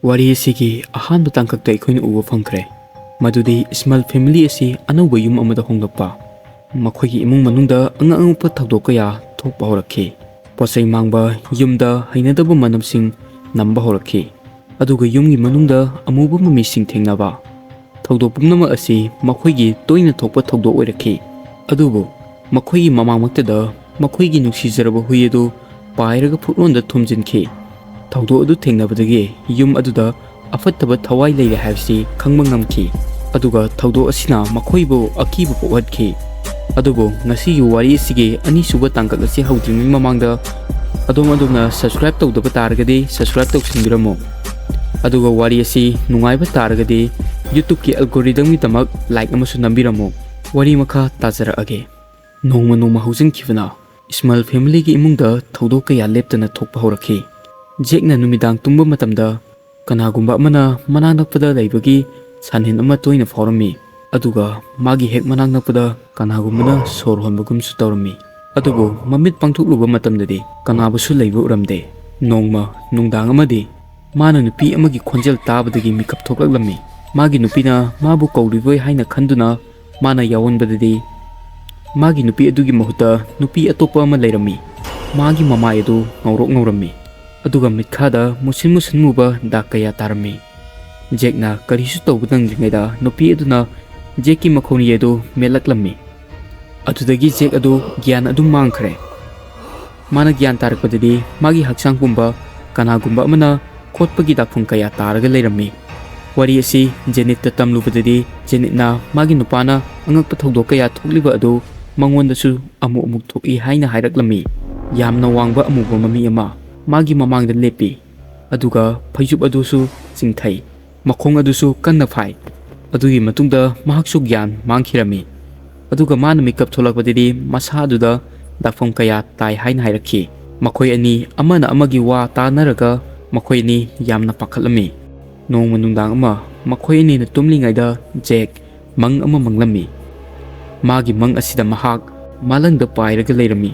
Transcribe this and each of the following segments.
Wari asigi ahanba tangkakta aikoina uba fangkre. Madudi SMURL family asi anauba yum amada honglakpa. Makhoigi imung manungda anga-angpa thakdok kaya thokpa horakhi. Posai mangba yumda hainadaba manamsing namba horakhi. Aduga yumgi manungda amuba mamising thengnaba. Thakdok pumnama asi makhoigi toina thokpa thakdok oirakhi. Adubu makhoigi mamangmaktada makhoigi nuksizaraba hui adu pairaga phutronda thumjinkhi. Thakdok adu thengnabadagi yum aduda afattaba thawai leire haibsi khangba ngamkhi. Aduga thakdok asina makhoibu akiba pokhatkhi. Adubu ngasi wari asigi anisuba tangkak asi hawdringai mamangda adom subscribe tawdaba taragadi subscribe tawsinbiramo. Aduga wari asi nungaiba taragadi YouTube ki algorithm ni tamak like amasu nambiramo. Wari makha tajarage. Nongma hawjingkhibana SMURL family gi imungda thakdok kaya leptana thokpa horakhi. Jekna numidang tumba matamda kanagumba amana mananakpada leibagi sanhin ama toina forami. Aduga magi hek mananakpada kanagumbana sor honbagumsu tawrami. Adubu mamit pangthukluba matamdadi kanabasu leiba uramde. Nongma nungdang amadi mana nupi amagi khonjel tabadagi mikap thoklaklami. Magi nupina mabu kauriboi haina khanduna mana yawanbadadi magi nupi adugi mahuta nupi atopa ama leirami. Magi mamai adu ngaurammi. Aduga mikhada musin muba dakaya tarami. Jekna karisu tawbudang jingeda nupi aduna Jeki makhoni adu melaklammi. Adudagi Jek adu gyan adu mangkhre. Mana gyan tarakpadadi magi haksang pumba kanagumba amana khotpagi dakphum kaya taraga leirammi. Wari asi Janit tamlubadadi Janitna magi nupana angakpa thokdok kaya thokliba adu mangondasu amuk thoki haina hairaklammi. Yamna wangba amuba mami ama magi mamangda lepi. Aduga phaijub adusu chingthai. Makhong adusu kanna phai. Adugi matungda mahaksu gyan mangkhirami. Aduga mana mikap tholakpadadi masa aduda dakpham kaya tai haina hairakhi. Makhoi ani amana amagi wa tanaraga makhoi ani yamna pakhatlami. Nongma nungdang ama makhoi ani na tumlingaida Jek mang ama manglammi. Magi mang asida mahak malangda pairaga leirami.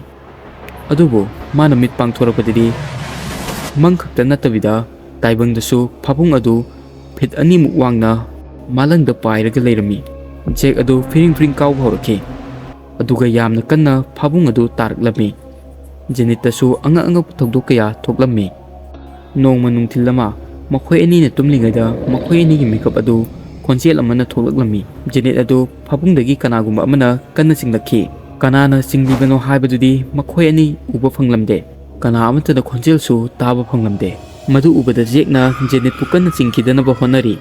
Adubu mana mitpang thorakpadadi mang khakta natabida taibangdasu phapung adu phit ani mukwangna malangda pairaga leirami. Jek adu firing kaw horakhi. Aduga yamna kanna phabung adu taraklami. Janitasu anga thokdok kaya thoklammi. Nongma nungthilama makhoi ani na tumlingaida makhoi ani gi makeup adu khonjel amana thoklaklammi. Janit adu phabungdagi kanagumba amana kanna singlakhi. Kanana singlibano haibadudi makhoi ani uba phanglamde. Kana amatada khonjelsu taba phanglamde. Madu ubada Jekna Janit pu kanna singkhidanaba honari.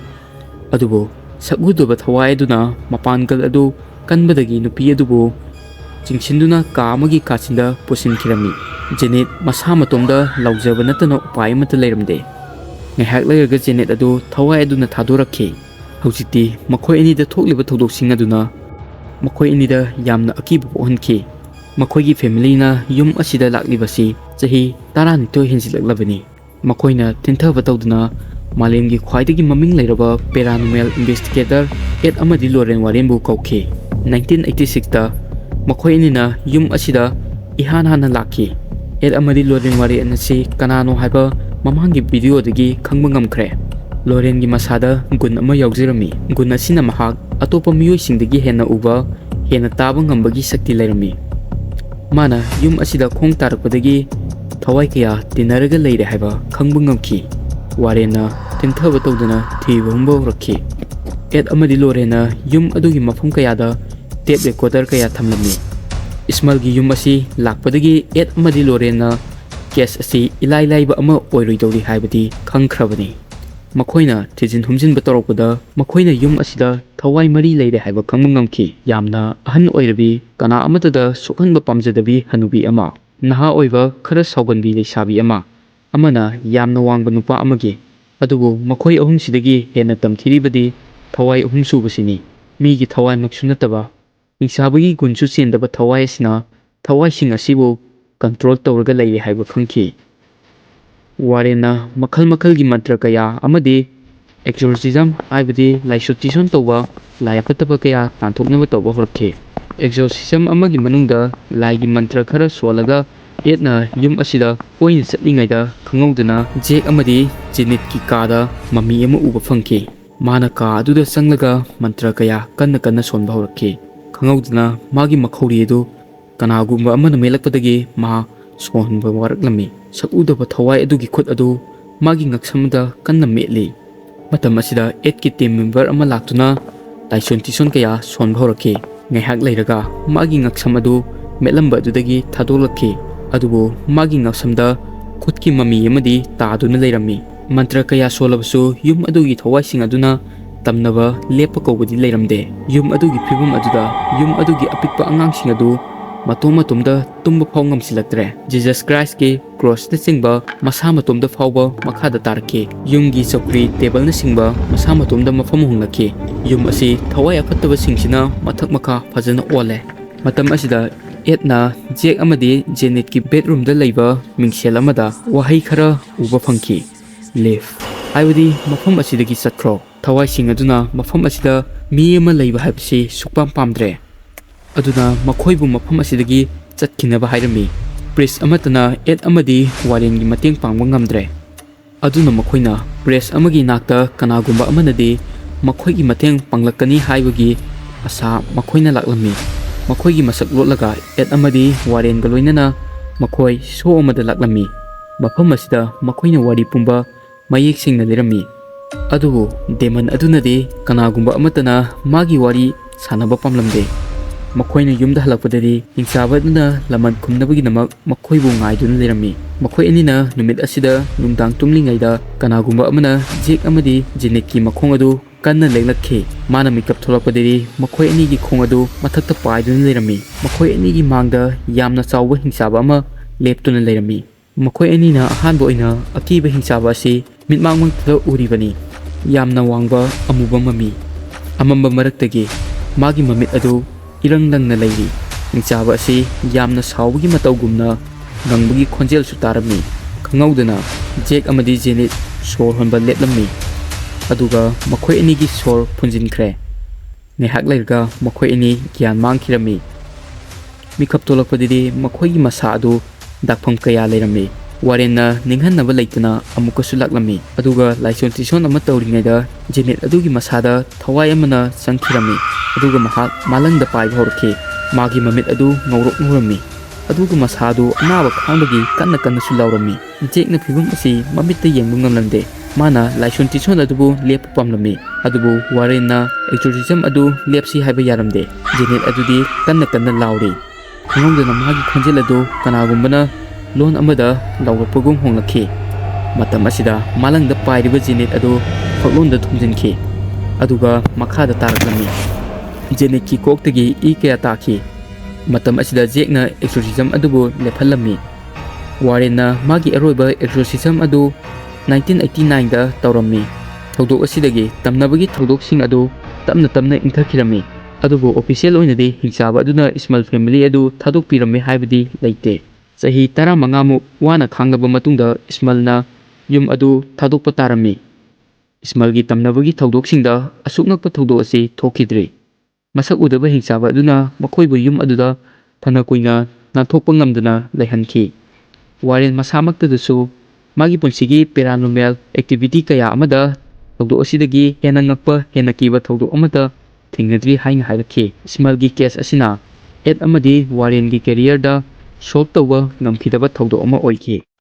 Adubu sagudoba thawai aduna mapangal adu kanbadagi nupi adubu chingshinduna ka amagi kachinda pusinkhirami. Janit masa matomda laujaba natana upai amata leiramde. Ngaihak leiraga Janit adu thawai aduna thadorakhi. Hawjikti makhoi anida thokliba thokdoksing aduna makhoi anida yamna akiba pohankhi. Makhoigi family na yum asida laklibasi chahi 12 henjilaklabani. Makhoina tinthaba tawduna Malemgi khwaidagi maming leiraba paranormal investigator Ed amadi Lorraine Warren bu kauki. 1986 ta makhoi anina yum asida ihan hana lakhi. Ed amadi Lorraine Warren asi kanano haiba mamangi video dagi khangba ngamkhre. Lorraine gi masada gun ama yaujirami. Gun asina mahak atopa miyoi singdagi hena uba hena taba ngambagi sakti leirami. Mana yum asida khong tarakpadagi thawai kaya tinaraga leire haiba khangba ngamkhi. Warena tinthaba tawduna thiba humba horakhi. Ed amadi Lorraine yum adugi mafum kayada tape recorder kaya thamlami. SMURL gi yum asi lakpadagi Ed amadi Lorraine case asi ilai laiba ama oiroidori haibadi khangkhrabani. Makhoina thijin humjinba torokpada makhoina yum asida thawai mari leire haiba khangmngamkhi. Yamna ahan oirabi kana amatada sokhanba pamjadabi hanubi ama naha oiba khara sauganbi leisabi ama amana yamna wangba nupa amagi. Adubu makhoi ahumsidagi hena tamthiribadi thawai ahumsubasini. Migi thawai maksu nataba hingsabagi gunsu chendaba thawai asina thawai sing asibu control tawraga leire haiba khangkhi. Warena makhal gi mantra kaya amadi exorcism haibadi laishotison tawba laifataba kaya tanthoknaba tawba horakhi. Exorcism amagi manungda laigi mantra khara swalaga Edna yum asida koina chatlingaida khangawduna Jake amadi Janet ki kada mami ama uba phangki mana ka aduda changlaga mantra kaya kanna sonba horakki khangawduna magi makhawri edu kanagumba amana melakpadagi ma sonba waraklami sakudaba thawai adugi khut adu magi ngaksamda kanna metli matam asida Ed ki team member ama laktuna laishon tison kaya sonba horakki ngaihak leiraga magi ngaksam adu metlamba adudagi thadolakki adubu magi ngaksamda khutki mami amadi taaduna leirami mantra kaya solabasu yum adugi thawai aduna tamnaba lepa kawbadi leiramde yum adugi phibam aduda yum adugi apikpa angangsing adu matomda tumba phaw ngamsilaktre Jesus Christ ki cross na singba masa matomda phawba makhada tarke yumgi chokri table na singba masa matomda mafam hunglaki yum asi thawai afattaba singsina mathak makha fajana ole matam asida Edna Jake amadi Janet ki bedroom da leiba mingsel amada wahai khara uba phangki live haibadi mafam asidagi chatkro thawai sing aduna mafam asida mi ama leiba haibsi sukpam pamdre aduna makhoibu mafam asidagi chatkinaba hairami priest amatana Ed amadi Warren gi mateng pangba ngamdre aduna makhoina priest amagi nakta kanagumba amanadi makhoigi mateng panglakani haibagi asa makhoina laklami makhoigi masak lotlaga Ed amadi Warren ga loinana makhoi show amada laklami mafam asida makhoina wari pumba mayek singna lerami adubu demon adunadi kanagumba amatana magi wari sanaba pamlamde makhoina yumda halakpadadi hingsaba aduna laman khumnabagi namak makhoibu ngaiduna lerami makhoi anina numit asida nungdang tumlingaida kanagumba amana Jake amadi Janet ki makhong adu kanna lenglakhe mana mikap tholakpadari makhoi ani gi khong adu mathakta paiduna lerami makhoi ani gi mangda yamna chawba hingsaba ama leptuna lerami makhoi ani na ahanbo ina akiba hingsaba si mitmangmang tla uribani yamna wangba amuba mami amamba maraktagi magi mamit adu irangdangna leiri hingsaba si yamna sawgi matawgumna gangbagi khonjel su tarami khangawdana Jake amadi Janet sor honba letlami aduga makhoi ani gi sor phunjinkhre ngehak leirga makhoi ani gyan mangkhirami mikap tolakpadidi makhoi gi masa adu dakpham kaya leirami Warrenna ninghannaba leituna amukasu laklami aduga laishon tison ama tawringaida Janet adugi masada thawai amana changkhirami aduga mahak malangda pai horki magi mamit adu ngawrok ngurami aduga masadu anaba khangdagi kanna su laurami Jake na phibum asi mamitta yengbu ngamlamde mana laishon tison adubu lep pamlami adubu Warrenna exorcism adu lepsi haiba yaramde Janet adudi kanna lauri khangdana magi khonjel adu kanagumbana lon amada lawrapagum honglakhi matam asida malangda pairiba Janet adu faklonda thumjinki aduga makhada taraklami Janet ki koktagi I kaya taki matam asida Jake na exorcism adubu lephallami Warrenna magi aroiba exorcism adu 1989 da tawrammi thawdok asidagi tamnabagi thawdoksing adu tamna ingthakirami adubu official oinadi hingsaba aduna Smurl family adu thadokpirami haibadi leite sahi 15 mu wana khanglaba matungda Smurlna yum adu thadokpa tarami Smurlgi tamnabagi thawdoksingda asuknakpa thawdok asi thokidri masak udaba hingsaba aduna makhoibu yum aduda thana kuinga nathokpa ngamdana leihanki Warren masamaktadusu magi punsigi paranormal activity kaya amada thawdok asidagi hena ngakpa hena kiba thawdok amada thingnadri hainga hairaki Smurlgi case asina Ed amadi Warren gi career da solve tawba ngamkhidaba thawdok ama oiki